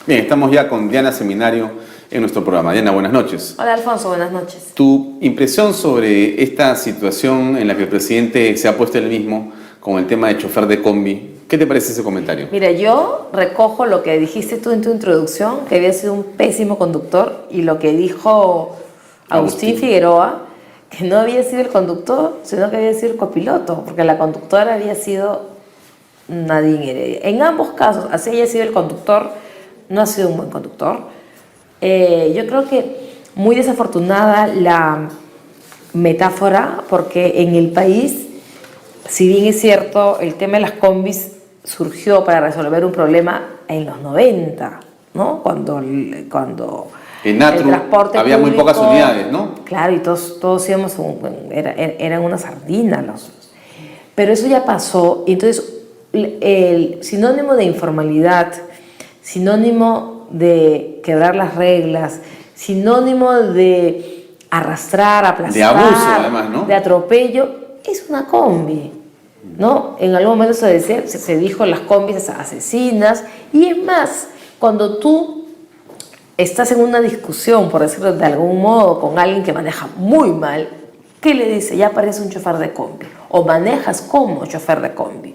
Bien, estamos ya con Diana Seminario en nuestro programa. Diana, buenas noches. Hola Alfonso, buenas noches. Tu impresión sobre esta situación en la que el presidente se ha puesto él mismo con el tema de chofer de combi, ¿qué te parece ese comentario? Mira, yo recojo lo que dijiste tú en tu introducción, que había sido un pésimo conductor, y lo que dijo Agustín Figueroa, que no había sido el conductor, sino que había sido el copiloto, porque la conductora había sido Nadine Heredia. En ambos casos, así haya sido el conductor, no ha sido un buen conductor. Yo creo que muy desafortunada la metáfora, porque en el país, si bien es cierto, el tema de las combis surgió para resolver un problema en los 90, ¿no? Cuando En Natru el transporte había muy público, pocas unidades, ¿no? Claro, y todos íbamos, eran unas sardinas. Pero eso ya pasó, y entonces el sinónimo de informalidad, sinónimo de quebrar las reglas, sinónimo de arrastrar, aplastar, de abuso además, ¿no? De atropello, es una combi, ¿no? En algún momento se dijo las combis asesinas, y es más, cuando tú estás en una discusión, por decirlo de algún modo, con alguien que maneja muy mal, ¿qué le dice? Ya parece un chofer de combi, o manejas como chofer de combi.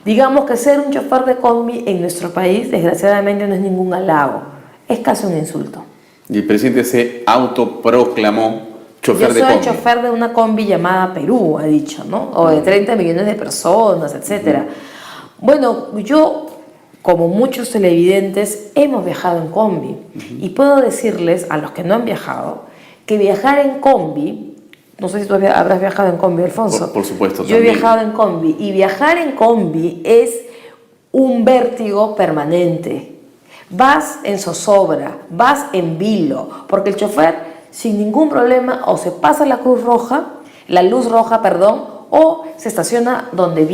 Digamos que ser un chofer de combi en nuestro país, desgraciadamente, no es ningún halago, es casi un insulto. Y el presidente se autoproclamó chofer de combi. Yo soy chofer de una combi llamada Perú, ha dicho, ¿no? O de 30 millones de personas, etc. Bueno, yo, como muchos televidentes, hemos viajado en combi. Y puedo decirles, a los que no han viajado, que viajar en combi, no sé si tú habrás viajado en combi, Alfonso. Por supuesto. Yo he viajado en combi, y viajar en combi es un vértigo permanente. Vas en zozobra, vas en vilo, porque el chofer sin ningún problema o se pasa la luz roja, o se estaciona donde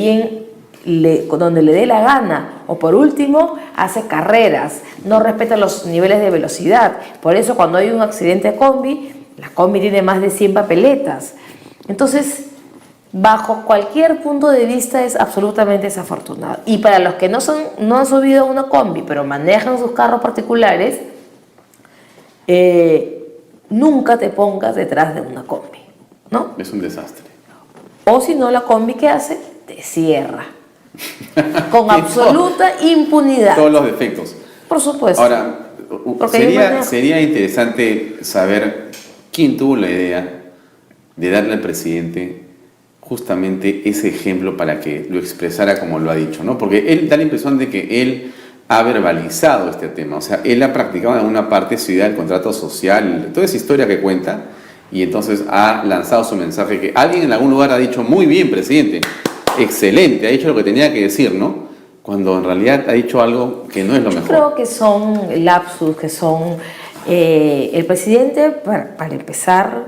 le dé la gana, o por último hace carreras, no respeta los niveles de velocidad. Por eso cuando hay un accidente de combi, la combi tiene más de 100 papeletas. Entonces, bajo cualquier punto de vista es absolutamente desafortunado. Y para los que no han subido a una combi, pero manejan sus carros particulares, nunca te pongas detrás de una combi, ¿no? Es un desastre. O si no, la combi, ¿qué hace? Te cierra. Con absoluta impunidad. Todos los defectos. Por supuesto. Ahora, sería interesante saber quién tuvo la idea de darle al presidente justamente ese ejemplo para que lo expresara como lo ha dicho, ¿no? Porque él da la impresión de que él ha verbalizado este tema, o sea, él ha practicado en alguna parte su idea del contrato social, toda esa historia que cuenta, y entonces ha lanzado su mensaje que alguien en algún lugar ha dicho, muy bien, presidente, excelente, ha dicho lo que tenía que decir, ¿no? Cuando en realidad ha dicho algo que no es lo mejor. Yo creo que son lapsus, que son... el presidente, para empezar,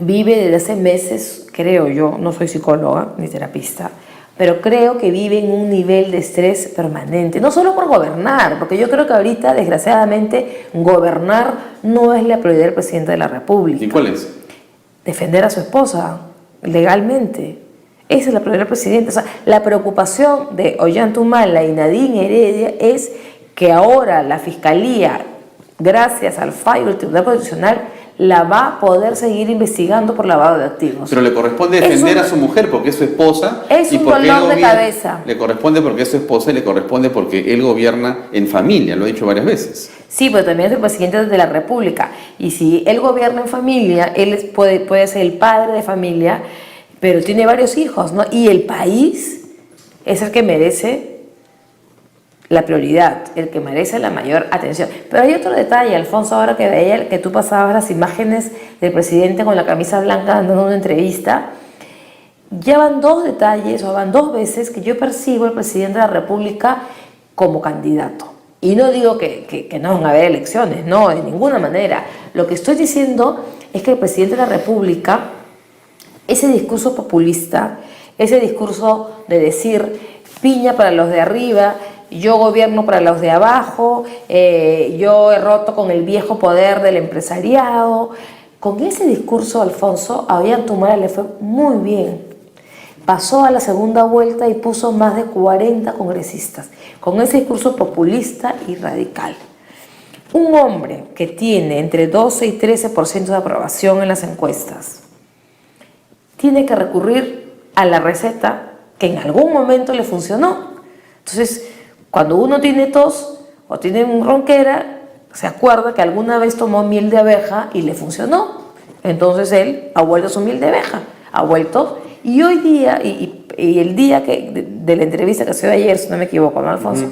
vive desde hace meses, creo yo, no soy psicóloga ni terapista, pero creo que vive en un nivel de estrés permanente, no solo por gobernar, porque yo creo que ahorita, desgraciadamente, gobernar no es la prioridad del presidente de la República. ¿Y cuál es? Defender a su esposa legalmente. Esa es la prioridad del presidente. O sea, la preocupación de Ollanta y Nadine Heredia es que ahora la Fiscalía, gracias al fallo del Tribunal Constitucional, la va a poder seguir investigando por lavado de activos. Pero le corresponde defender a su mujer porque es su esposa. Es un dolor de cabeza. Le corresponde porque es su esposa y le corresponde porque él gobierna en familia, lo ha dicho varias veces. Sí, pero también es el presidente de la República. Y si él gobierna en familia, él puede ser el padre de familia, pero tiene varios hijos, ¿no? Y el país es el que merece la prioridad, el que merece la mayor atención. Pero hay otro detalle, Alfonso, ahora que veía que tú pasabas las imágenes del presidente con la camisa blanca dando una entrevista, ya van dos detalles, o van dos veces que yo percibo al presidente de la República como candidato. Y no digo que no van a haber elecciones, no, de ninguna manera. Lo que estoy diciendo es que el presidente de la República, ese discurso populista, ese discurso de decir piña para los de arriba, yo gobierno para los de abajo, yo he roto con el viejo poder del empresariado. Con ese discurso, Alfonso, a Ollanta Humala le fue muy bien. pasó a la segunda vuelta y puso más de 40 congresistas, con ese discurso populista y radical. Un hombre que tiene entre 12 y 13% de aprobación en las encuestas, tiene que recurrir a la receta que en algún momento le funcionó. Entonces, cuando uno tiene tos o tiene ronquera, se acuerda que alguna vez tomó miel de abeja y le funcionó. Entonces él ha vuelto a su miel de abeja, ha vuelto. Y hoy día, y el día de la entrevista que se dio ayer, si no me equivoco, ¿no, Alfonso?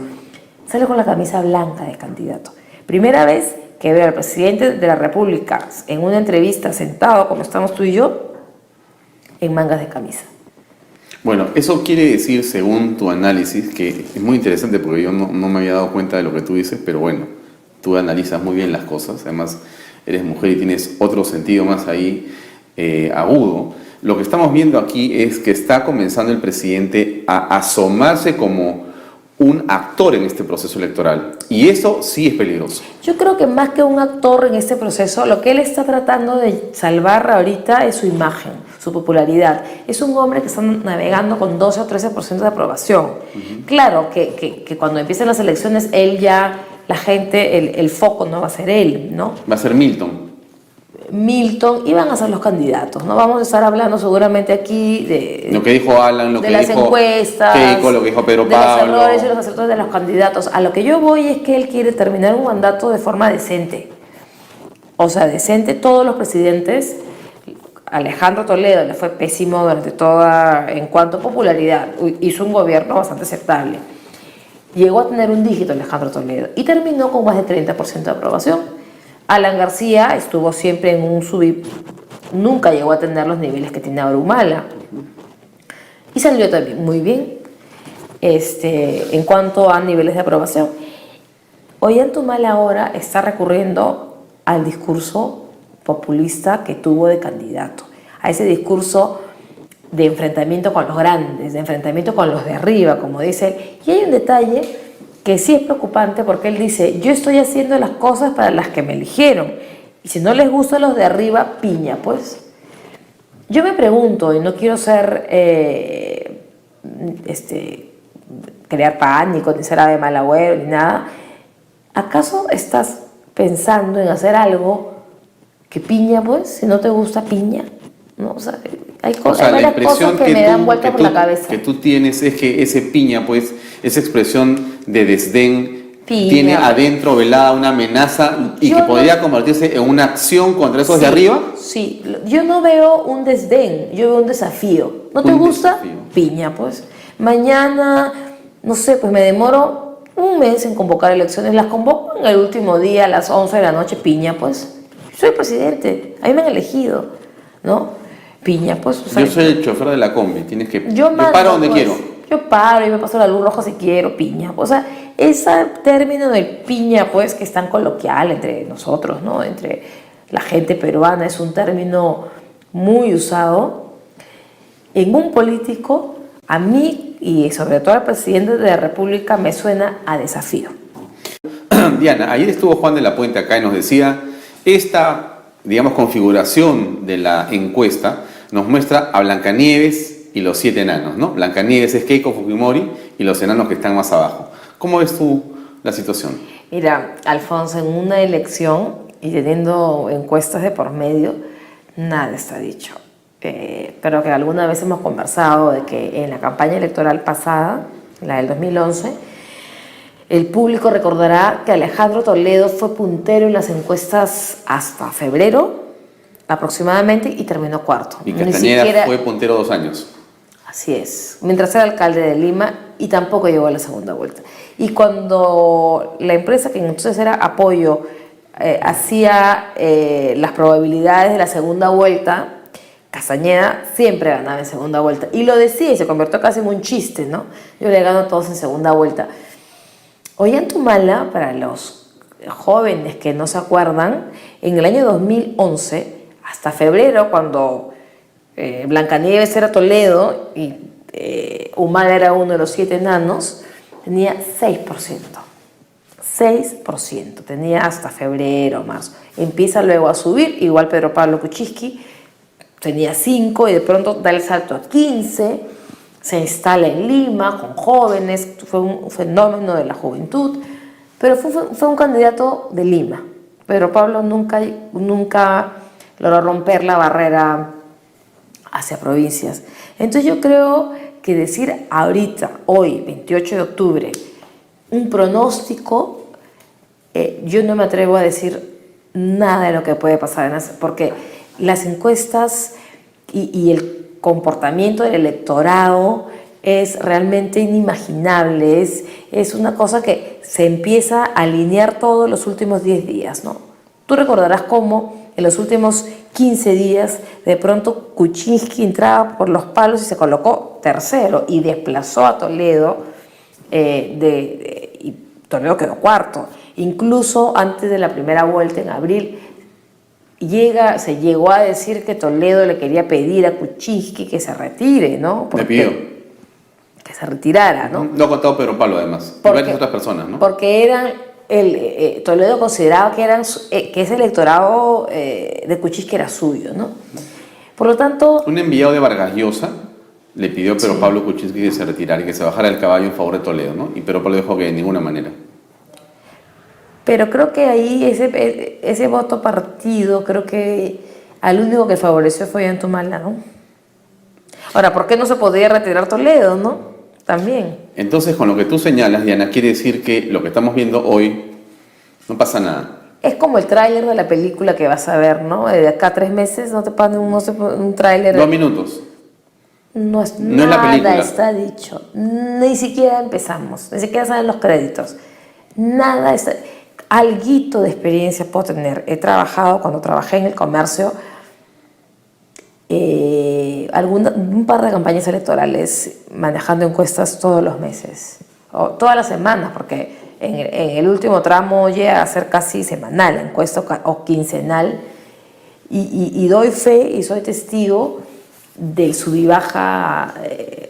Sale con la camisa blanca de candidato. Primera vez que veo al presidente de la República en una entrevista sentado, como estamos tú y yo, en mangas de camisa. Bueno, eso quiere decir, según tu análisis, que es muy interesante porque yo no me había dado cuenta de lo que tú dices, pero bueno, tú analizas muy bien las cosas, además eres mujer y tienes otro sentido más ahí agudo. Lo que estamos viendo aquí es que está comenzando el presidente a asomarse como un actor en este proceso electoral. Y eso sí es peligroso. Yo creo que más que un actor en este proceso, lo que él está tratando de salvar ahorita es su imagen, su popularidad. Es un hombre que está navegando con 12 o 13% de aprobación. Claro que cuando empiecen las elecciones, él ya, la gente, el foco no va a ser él, ¿no? Va a ser Milton y van a ser los candidatos, ¿no? Vamos a estar hablando seguramente aquí de lo que dijo Alan, lo de que las dijo encuestas, Keiko, lo que dijo Pedro Pablo, de los errores y los aciertos de los candidatos. A lo que yo voy es que él quiere terminar un mandato de forma decente. O sea, decente. Todos los presidentes, Alejandro Toledo le fue pésimo durante toda, en cuanto a popularidad, hizo un gobierno bastante aceptable. Llegó a tener un dígito Alejandro Toledo y terminó con más de 30% de aprobación. Alan García estuvo siempre en un nunca llegó a tener los niveles que tiene ahora Humala. Y salió también muy bien en cuanto a niveles de aprobación. Ollanta ahora está recurriendo al discurso populista que tuvo de candidato, a ese discurso de enfrentamiento con los grandes, de enfrentamiento con los de arriba, como dice él. Y hay un detalle que sí es preocupante porque él dice, yo estoy haciendo las cosas para las que me eligieron, y si no les gustan los de arriba, piña, pues. Yo me pregunto, y no quiero ser, crear pánico, ni ser ave mal agüero, ni nada, ¿acaso estás pensando en hacer algo que piña, pues, si no te gusta piña? ¿No? O sea, hay varias cosas que me dan vuelta por la cabeza. Que tú tienes es que ese piña, pues, esa expresión de desdén, piña, tiene adentro velada una amenaza y que podría convertirse en una acción contra esos de arriba. Sí, yo no veo un desdén, yo veo un desafío. ¿No te gusta? Piña, pues. Mañana, no sé, pues me demoro un mes en convocar elecciones, las convoco en el último día a las 11 de la noche, piña, pues. Soy presidente, a mí me han elegido, ¿no? Piña, pues. O sea, yo soy el chofer de la combi, tienes que... Yo paro donde quiero. Yo paro y me paso la luz roja si quiero, piña. O sea, ese término del piña, pues, que es tan coloquial entre nosotros, ¿no? Entre la gente peruana, es un término muy usado. En un político, a mí y sobre todo al presidente de la República me suena a desafío. Diana, ayer estuvo Juan de la Puente acá y nos decía, esta, digamos, configuración de la encuesta nos muestra a Blancanieves y los 7 enanos, ¿no? Blancanieves es Keiko Fujimori y los enanos que están más abajo. ¿Cómo ves tú la situación? Mira, Alfonso, en una elección y teniendo encuestas de por medio, nada está dicho. Pero que alguna vez hemos conversado de que en la campaña electoral pasada, la del 2011, el público recordará que Alejandro Toledo fue puntero en las encuestas hasta febrero aproximadamente y terminó cuarto. Y Castañeda fue puntero 2 años. Así es, mientras era alcalde de Lima y tampoco llegó a la segunda vuelta. Y cuando la empresa que entonces era Apoyo hacía las probabilidades de la segunda vuelta, Castañeda siempre ganaba en segunda vuelta. Y lo decía y se convirtió casi en un chiste, ¿no? Yo le gano a todos en segunda vuelta. Ollanta, para los jóvenes que no se acuerdan, en el año 2011, hasta febrero, cuando Blancanieves era Toledo y Humala era uno de los 7 enanos, tenía 6%. 6%, tenía hasta febrero, marzo. Empieza luego a subir, igual Pedro Pablo Kuczynski, tenía 5 y de pronto da el salto a 15, se instala en Lima con jóvenes, fue un fenómeno de la juventud, pero fue un candidato de Lima. Pero Pablo nunca logró romper la barrera hacia provincias. Entonces yo creo que decir ahorita, hoy, 28 de octubre, un pronóstico, yo no me atrevo a decir nada de lo que puede pasar, porque las encuestas y el comportamiento del electorado es realmente inimaginable, es una cosa que se empieza a alinear todos los últimos 10 días, ¿no? Tú recordarás cómo en los últimos 15 días de pronto Kuczynski entraba por los palos y se colocó tercero y desplazó a Toledo y Toledo quedó cuarto. Incluso antes de la primera vuelta en abril se llegó a decir que Toledo le quería pedir a Kuczynski que se retire, ¿no? Le pidió. Que se retirara, ¿no? Lo ha contado Pedro Pablo, además. Y varias otras personas, ¿no? Porque Toledo consideraba que ese electorado de Kuczynski era suyo, ¿no? Por lo tanto... Un enviado de Vargas Llosa le pidió a Pedro Pablo Kuczynski que se retirara y que se bajara del caballo en favor de Toledo, ¿no? Y Pedro Pablo dijo que de ninguna manera. Pero creo que ahí ese voto partido, creo que al único que favoreció fue Yantumala, ¿no? Ahora, ¿por qué no se podía retirar Toledo, no? También. Entonces, con lo que tú señalas, Diana, quiere decir que lo que estamos viendo hoy no pasa nada. Es como el tráiler de la película que vas a ver, ¿no? De acá a 3 meses no te ponen un tráiler. 2 minutos. No es la película. Nada está dicho. Ni siquiera empezamos. Ni siquiera salen los créditos. Nada está... Alguito de experiencia puedo tener. He trabajado, cuando trabajé en el comercio, un par de campañas electorales manejando encuestas todos los meses, o todas las semanas, porque en el último tramo llega a ser casi semanal la encuesta o quincenal, y doy fe y soy testigo del sub y baja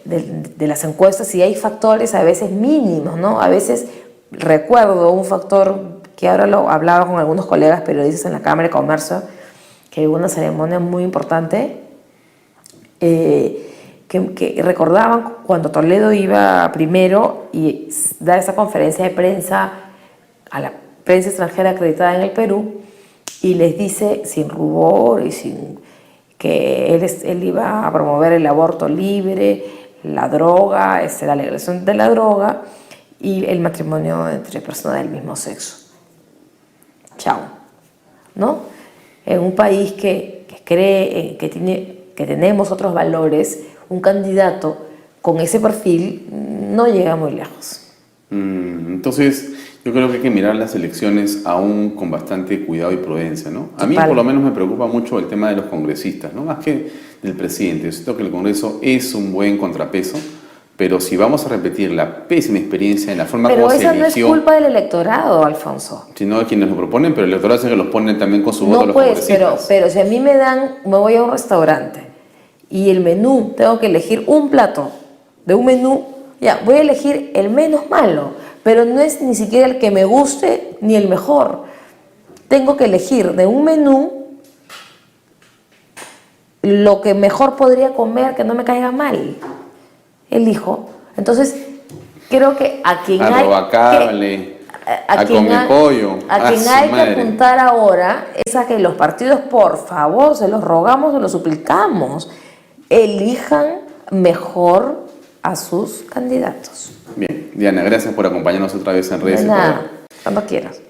de las encuestas, y hay factores a veces mínimos, ¿no? A veces recuerdo un factor que ahora lo hablaba con algunos colegas periodistas en la Cámara de Comercio, que hubo una ceremonia muy importante, que recordaban cuando Toledo iba primero y da esa conferencia de prensa a la prensa extranjera acreditada en el Perú, y les dice sin rubor y sin que él iba a promover el aborto libre, la droga, la legalización de la droga y el matrimonio entre personas del mismo sexo. Chao, ¿no? En un país que cree que tenemos otros valores, un candidato con ese perfil no llega muy lejos. Entonces, yo creo que hay que mirar las elecciones aún con bastante cuidado y prudencia, ¿no? A mí, Total. por lo menos, me preocupa mucho el tema de los congresistas, ¿no? Más que del presidente. Yo siento que el Congreso es un buen contrapeso, pero si vamos a repetir la pésima experiencia en la forma como se eligió... Pero esa no es culpa del electorado, Alfonso. Sino de quienes lo proponen, pero el electorado es el que los ponen también con su voto No, los pues, congresistas. pero si a mí me voy a un restaurante y el menú, tengo que elegir un plato de un menú, ya, voy a elegir el menos malo, pero no es ni siquiera el que me guste ni el mejor. Tengo que elegir de un menú lo que mejor podría comer, que no me caiga mal. Elijo. Entonces, creo que a quien hay que apuntar ahora es a que los partidos, por favor, se los rogamos, se los suplicamos, elijan mejor a sus candidatos. Bien, Diana, gracias por acompañarnos otra vez en redes. De nada, cuando quieras.